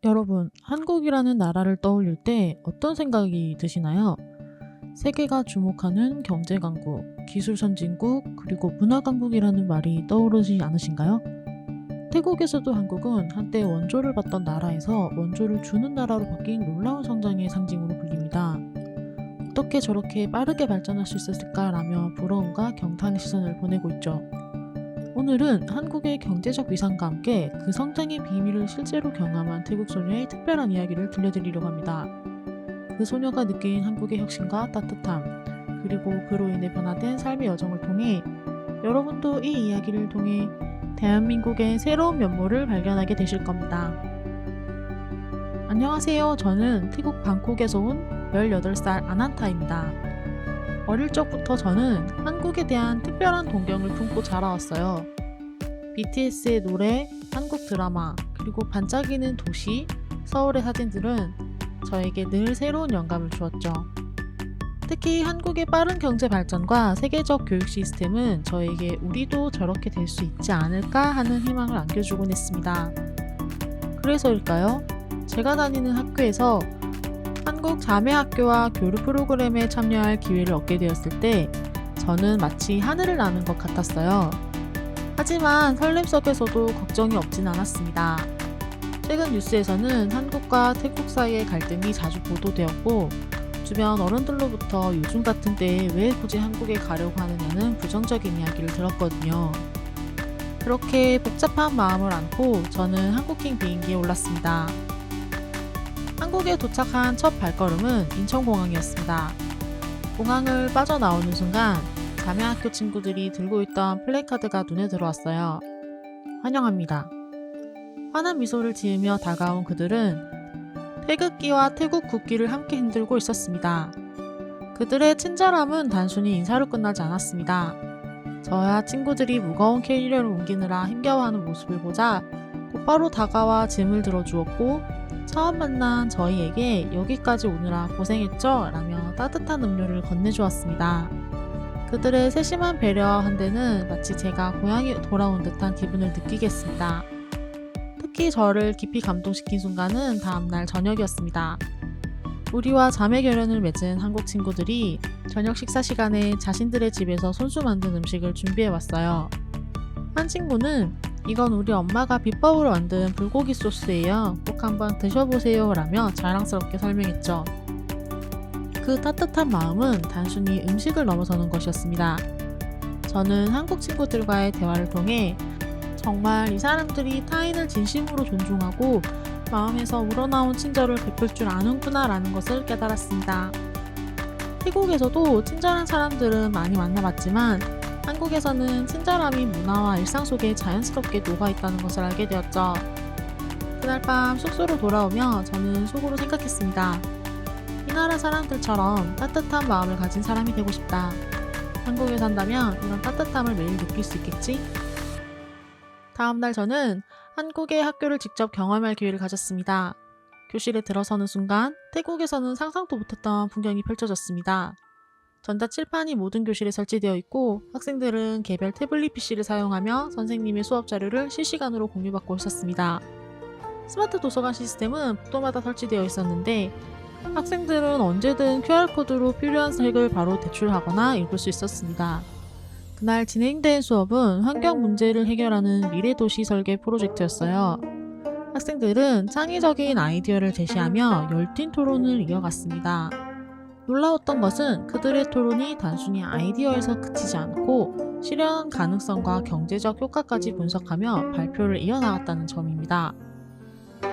여러분, 한국이라는 나라를 떠올릴 때 어떤 생각이 드시나요? 세계가 주목하는 경제 강국, 기술 선진국, 그리고 문화 강국이라는 말이 떠오르지 않으신가요? 태국에서도 한국은 한때 원조를 받던 나라에서 원조를 주는 나라로 바뀐 놀라운 성장의 상징으로 불립니다. 어떻게 저렇게 빠르게 발전할 수 있었을까라며 부러움과 경탄의 시선을 보내고 있죠. 오늘은 한국의 경제적 위상과 함께 그 성장의 비밀을 실제로 경험한 태국 소녀의 특별한 이야기를 들려드리려고 합니다. 그 소녀가 느낀 한국의 혁신과 따뜻함, 그리고 그로 인해 변화된 삶의 여정을 통해 여러분도 이 이야기를 통해 대한민국의 새로운 면모를 발견하게 되실 겁니다. 안녕하세요. 저는 태국 방콕에서 온 18살 아난타입니다. 어릴 적부터 저는 한국에 대한 특별한 동경을 품고 자라왔어요. BTS의 노래, 한국 드라마, 그리고 반짝이는 도시, 서울의 사진들은 저에게 늘 새로운 영감을 주었죠. 특히 한국의 빠른 경제 발전과 세계적 교육 시스템은 저에게 우리도 저렇게 될 수 있지 않을까 하는 희망을 안겨주곤 했습니다. 그래서일까요? 제가 다니는 학교에서 한국 자매학교와 교류 프로그램에 참여할 기회를 얻게 되었을 때 저는 마치 하늘을 나는 것 같았어요. 하지만 설렘 속에서도 걱정이 없진 않았습니다. 최근 뉴스에서는 한국과 태국 사이의 갈등이 자주 보도되었고 주변 어른들로부터 요즘 같은 때에 왜 굳이 한국에 가려고 하느냐는 부정적인 이야기를 들었거든요. 그렇게 복잡한 마음을 안고 저는 한국행 비행기에 올랐습니다. 한국에 도착한 첫 발걸음은 인천공항이었습니다. 공항을 빠져나오는 순간 자매학교 친구들이 들고 있던 플래카드가 눈에 들어왔어요. 환영합니다. 환한 미소를 지으며 다가온 그들은 태극기와 태국 국기를 함께 흔들고 있었습니다. 그들의 친절함은 단순히 인사로 끝나지 않았습니다. 저와 친구들이 무거운 캐리어를 옮기느라 힘겨워하는 모습을 보자 곧바로 다가와 짐을 들어주었고 처음 만난 저희에게 여기까지 오느라 고생했죠? 라며 따뜻한 음료를 건네주었습니다. 그들의 세심한 배려 한 데는 마치 제가 고향에 돌아온 듯한 기분을 느끼게 했습니다. 특히 저를 깊이 감동시킨 순간은 다음날 저녁이었습니다. 우리와 자매 결연을 맺은 한국 친구들이 저녁 식사 시간에 자신들의 집에서 손수 만든 음식을 준비해왔어요. 한 친구는 이건 우리 엄마가 비법으로 만든 불고기 소스예요. 꼭 한번 드셔보세요. 라며 자랑스럽게 설명했죠. 그 따뜻한 마음은 단순히 음식을 넘어서는 것이었습니다. 저는 한국 친구들과의 대화를 통해 정말 이 사람들이 타인을 진심으로 존중하고 마음에서 우러나온 친절을 베풀 줄 아는구나 라는 것을 깨달았습니다. 태국에서도 친절한 사람들은 많이 만나봤지만 한국에서는 친절함이 문화와 일상 속에 자연스럽게 녹아있다는 것을 알게 되었죠. 그날 밤 숙소로 돌아오며 저는 속으로 생각했습니다. 이 나라 사람들처럼 따뜻한 마음을 가진 사람이 되고 싶다. 한국에 산다면 이런 따뜻함을 매일 느낄 수 있겠지? 다음날 저는 한국의 학교를 직접 경험할 기회를 가졌습니다. 교실에 들어서는 순간 태국에서는 상상도 못했던 풍경이 펼쳐졌습니다. 전자칠판이 모든 교실에 설치되어 있고 학생들은 개별 태블릿 PC를 사용하며 선생님의 수업 자료를 실시간으로 공유받고 있었습니다. 스마트 도서관 시스템은 복도마다 설치되어 있었는데 학생들은 언제든 QR코드로 필요한 책을 바로 대출하거나 읽을 수 있었습니다. 그날 진행된 수업은 환경 문제를 해결하는 미래도시 설계 프로젝트였어요. 학생들은 창의적인 아이디어를 제시하며 열띤 토론을 이어갔습니다. 놀라웠던 것은 그들의 토론이 단순히 아이디어에서 그치지 않고 실현 가능성과 경제적 효과까지 분석하며 발표를 이어나갔다는 점입니다.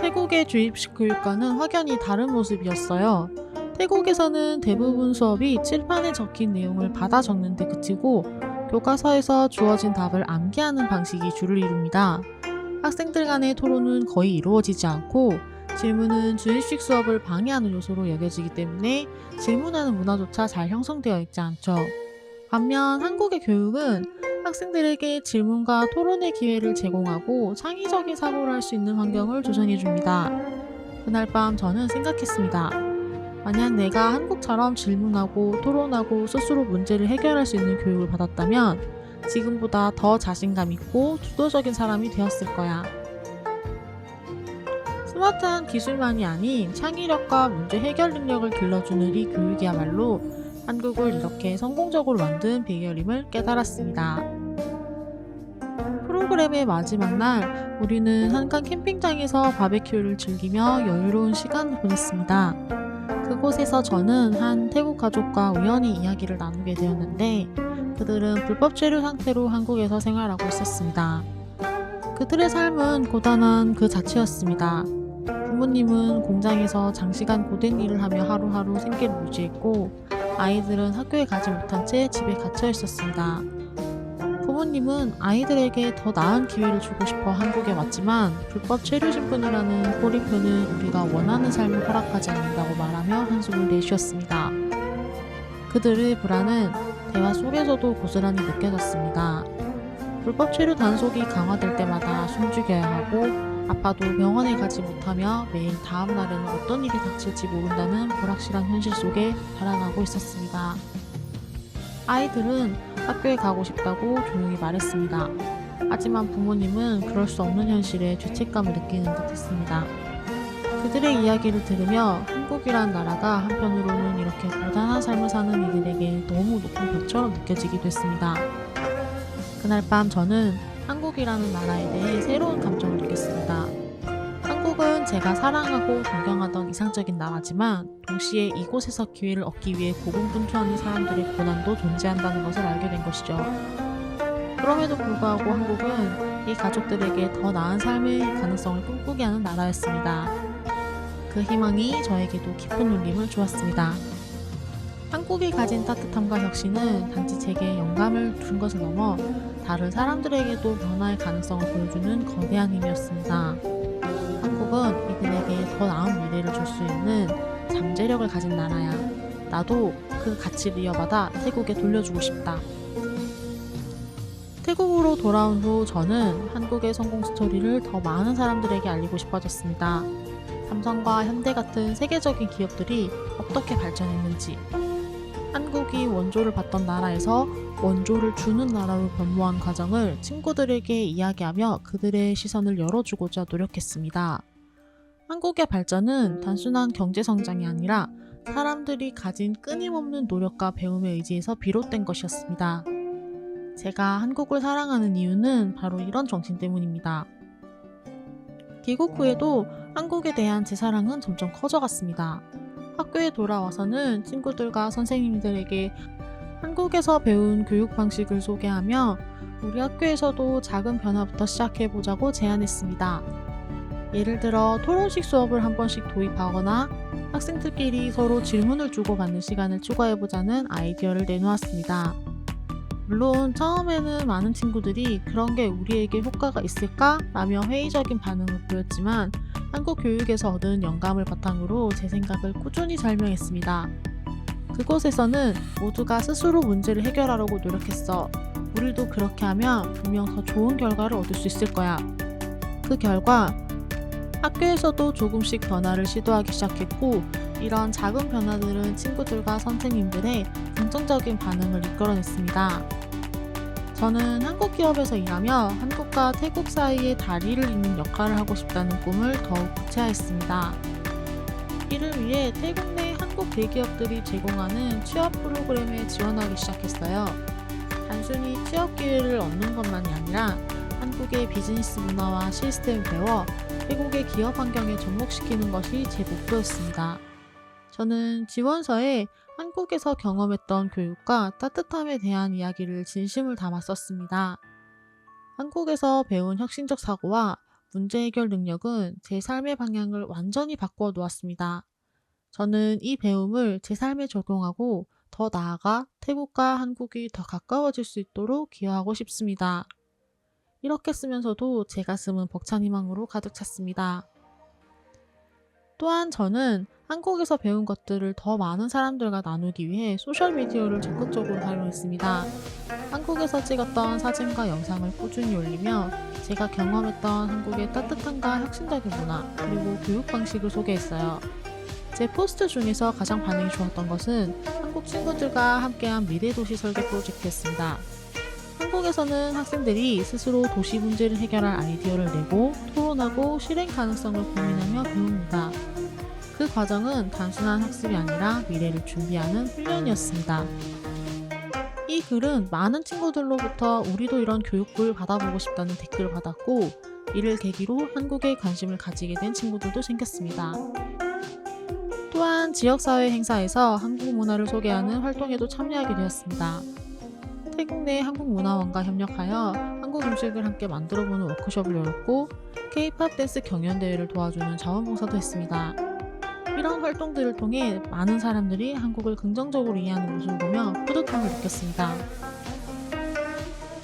태국의 주입식 교육과는 확연히 다른 모습이었어요. 태국에서는 대부분 수업이 칠판에 적힌 내용을 받아 적는 데 그치고 교과서에서 주어진 답을 암기하는 방식이 주를 이룹니다. 학생들 간의 토론은 거의 이루어지지 않고 질문은 주입식 수업을 방해하는 요소로 여겨지기 때문에 질문하는 문화조차 잘 형성되어 있지 않죠. 반면 한국의 교육은 학생들에게 질문과 토론의 기회를 제공하고 창의적인 사고를 할 수 있는 환경을 조성해 줍니다. 그날 밤 저는 생각했습니다. 만약 내가 한국처럼 질문하고 토론하고 스스로 문제를 해결할 수 있는 교육을 받았다면 지금보다 더 자신감 있고 주도적인 사람이 되었을 거야. 스마트한 기술만이 아닌 창의력과 문제 해결 능력을 길러주는 이 교육이야말로 한국을 이렇게 성공적으로 만든 비결임을 깨달았습니다. 프로그램의 마지막 날, 우리는 한강 캠핑장에서 바베큐를 즐기며 여유로운 시간을 보냈습니다. 그곳에서 저는 한 태국 가족과 우연히 이야기를 나누게 되었는데, 그들은 불법 체류 상태로 한국에서 생활하고 있었습니다. 그들의 삶은 고단한 그 자체였습니다. 부모님은 공장에서 장시간 고된 일을 하며 하루하루 생계를 유지했고, 아이들은 학교에 가지 못한 채 집에 갇혀 있었습니다. 부모님은 아이들에게 더 나은 기회를 주고 싶어 한국에 왔지만, 불법 체류 신분이라는 꼬리표는 우리가 원하는 삶을 허락하지 않는다고 말하며 한숨을 내쉬었습니다. 그들의 불안은 대화 속에서도 고스란히 느껴졌습니다. 불법 체류 단속이 강화될 때마다 숨죽여야 하고, 아파도 병원에 가지 못하며 매일 다음 날에는 어떤 일이 닥칠지 모른다는 불확실한 현실 속에 달아나고 있었습니다. 아이들은 학교에 가고 싶다고 조용히 말했습니다. 하지만 부모님은 그럴 수 없는 현실에 죄책감을 느끼는 듯 했습니다. 그들의 이야기를 들으며 한국이란 나라가 한편으로는 이렇게 고단한 삶을 사는 이들에게 너무 높은 벽처럼 느껴지기도 했습니다. 그날 밤 저는 한국이라는 나라에 대해 새로운 감정을 느꼈습니다. 한국은 제가 사랑하고 존경하던 이상적인 나라지만, 동시에 이곳에서 기회를 얻기 위해 고군분투하는 사람들의 고난도 존재한다는 것을 알게 된 것이죠. 그럼에도 불구하고 한국은 이 가족들에게 더 나은 삶의 가능성을 꿈꾸게 하는 나라였습니다. 그 희망이 저에게도 깊은 울림을 주었습니다. 한국이 가진 따뜻함과 혁신은 단지 제게 영감을 준 것을 넘어 다른 사람들에게도 변화의 가능성을 보여주는 거대한 힘이었습니다. 한국은 이들에게 더 나은 미래를 줄 수 있는 잠재력을 가진 나라야. 나도 그 가치를 이어받아 태국에 돌려주고 싶다. 태국으로 돌아온 후 저는 한국의 성공 스토리를 더 많은 사람들에게 알리고 싶어졌습니다. 삼성과 현대 같은 세계적인 기업들이 어떻게 발전했는지, 한국이 원조를 받던 나라에서 원조를 주는 나라로 변모한 과정을 친구들에게 이야기하며 그들의 시선을 열어주고자 노력했습니다. 한국의 발전은 단순한 경제 성장이 아니라 사람들이 가진 끊임없는 노력과 배움의 의지에서 비롯된 것이었습니다. 제가 한국을 사랑하는 이유는 바로 이런 정신 때문입니다. 귀국 후에도 한국에 대한 제 사랑은 점점 커져갔습니다. 학교에 돌아와서는 친구들과 선생님들에게 한국에서 배운 교육 방식을 소개하며 우리 학교에서도 작은 변화부터 시작해보자고 제안했습니다. 예를 들어 토론식 수업을 한 번씩 도입하거나 학생들끼리 서로 질문을 주고받는 시간을 추가해보자는 아이디어를 내놓았습니다. 물론 처음에는 많은 친구들이 그런 게 우리에게 효과가 있을까? 라며 회의적인 반응을 보였지만, 한국 교육에서 얻은 영감을 바탕으로 제 생각을 꾸준히 설명했습니다. 그곳에서는 모두가 스스로 문제를 해결하려고 노력했어. 우리도 그렇게 하면 분명 더 좋은 결과를 얻을 수 있을 거야. 그 결과 학교에서도 조금씩 변화를 시도하기 시작했고, 이런 작은 변화들은 친구들과 선생님들의 긍정적인 반응을 이끌어냈습니다. 저는 한국 기업에서 일하며 한국과 태국 사이의 다리를 잇는 역할을 하고 싶다는 꿈을 더욱 구체화했습니다. 이를 위해 태국 내 한국 대기업들이 제공하는 취업 프로그램에 지원하기 시작했어요. 단순히 취업 기회를 얻는 것만이 아니라 한국의 비즈니스 문화와 시스템을 배워 태국의 기업 환경에 접목시키는 것이 제 목표였습니다. 저는 지원서에 한국에서 경험했던 교육과 따뜻함에 대한 이야기를 진심을 담아 썼습니다. 한국에서 배운 혁신적 사고와 문제 해결 능력은 제 삶의 방향을 완전히 바꾸어 놓았습니다. 저는 이 배움을 제 삶에 적용하고 더 나아가 태국과 한국이 더 가까워질 수 있도록 기여하고 싶습니다. 이렇게 쓰면서도 제 가슴은 벅찬 희망으로 가득 찼습니다. 또한 저는 한국에서 배운 것들을 더 많은 사람들과 나누기 위해 소셜미디어를 적극적으로 활용했습니다. 한국에서 찍었던 사진과 영상을 꾸준히 올리며 제가 경험했던 한국의 따뜻함과 혁신적인 문화, 그리고 교육 방식을 소개했어요. 제 포스트 중에서 가장 반응이 좋았던 것은 한국 친구들과 함께한 미래도시 설계 프로젝트였습니다. 한국에서는 학생들이 스스로 도시 문제를 해결할 아이디어를 내고 토론하고 실행 가능성을 고민하며 배웁니다. 그 과정은 단순한 학습이 아니라 미래를 준비하는 훈련이었습니다. 이 글은 많은 친구들로부터 우리도 이런 교육을 받아보고 싶다는 댓글을 받았고, 이를 계기로 한국에 관심을 가지게 된 친구들도 생겼습니다. 또한 지역사회 행사에서 한국 문화를 소개하는 활동에도 참여하게 되었습니다. 태국 내 한국문화원과 협력하여 한국 음식을 함께 만들어보는 워크숍을 열었고, K-POP 댄스 경연대회를 도와주는 자원봉사도 했습니다. 이런 활동들을 통해 많은 사람들이 한국을 긍정적으로 이해하는 모습을 보며 뿌듯함을 느꼈습니다.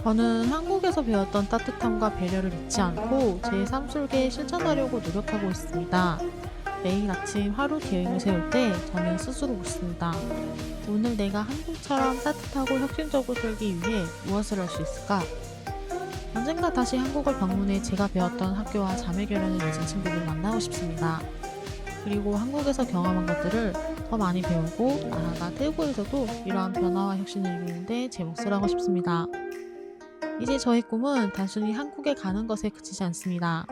저는 한국에서 배웠던 따뜻함과 배려를 잊지 않고 제 삶 속에 실천하려고 노력하고 있습니다. 매일 아침 하루 계획을 세울 때 저는 스스로 묻습니다. 오늘 내가 한국처럼 따뜻하고 혁신적으로 살기 위해 무엇을 할 수 있을까? 언젠가 다시 한국을 방문해 제가 배웠던 학교와 자매결연을 맺은 친구들을 만나고 싶습니다. 그리고 한국에서 경험한 것들을 더 많이 배우고 나아가 태국에서도 이러한 변화와 혁신을 이루는데 제 몫을 하고 싶습니다. 이제 저의 꿈은 단순히 한국에 가는 것에 그치지 않습니다.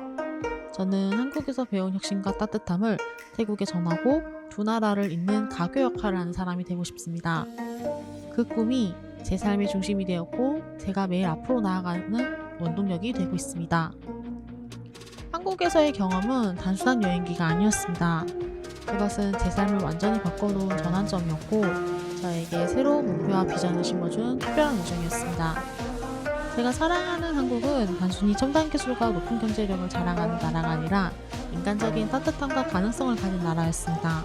저는 한국에서 배운 혁신과 따뜻함을 태국에 전하고 두 나라를 잇는 가교 역할을 하는 사람이 되고 싶습니다. 그 꿈이 제 삶의 중심이 되었고 제가 매일 앞으로 나아가는 원동력이 되고 있습니다. 한국에서의 경험은 단순한 여행기가 아니었습니다. 그것은 제 삶을 완전히 바꿔놓은 전환점이었고 저에게 새로운 목표와 비전을 심어준 특별한 우정이었습니다. 제가 사랑하는 한국은 단순히 첨단 기술과 높은 경제력을 자랑하는 나라가 아니라 인간적인 따뜻함과 가능성을 가진 나라였습니다.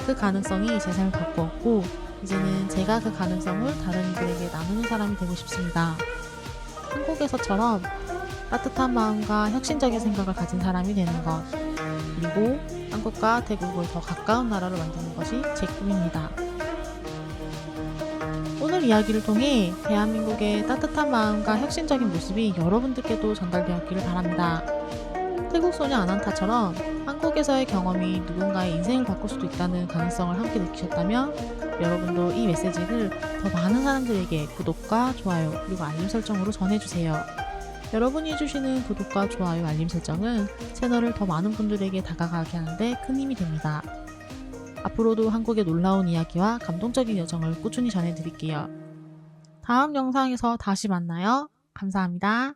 그 가능성이 제 삶을 바꾸었고 이제는 제가 그 가능성을 다른 이들에게 나누는 사람이 되고 싶습니다. 한국에서처럼 따뜻한 마음과 혁신적인 생각을 가진 사람이 되는 것, 그리고 한국과 태국을 더 가까운 나라로 만드는 것이 제 꿈입니다. 오늘 이야기를 통해 대한민국의 따뜻한 마음과 혁신적인 모습이 여러분들께도 전달되었기를 바랍니다. 태국 소녀 아난타처럼 한국에서의 경험이 누군가의 인생을 바꿀 수도 있다는 가능성을 함께 느끼셨다면 여러분도 이 메시지를 더 많은 사람들에게 구독과 좋아요 그리고 알림 설정으로 전해주세요. 여러분이 해주시는 구독과 좋아요 알림 설정은 채널을 더 많은 분들에게 다가가게 하는데 큰 힘이 됩니다. 앞으로도 한국의 놀라운 이야기와 감동적인 여정을 꾸준히 전해드릴게요. 다음 영상에서 다시 만나요. 감사합니다.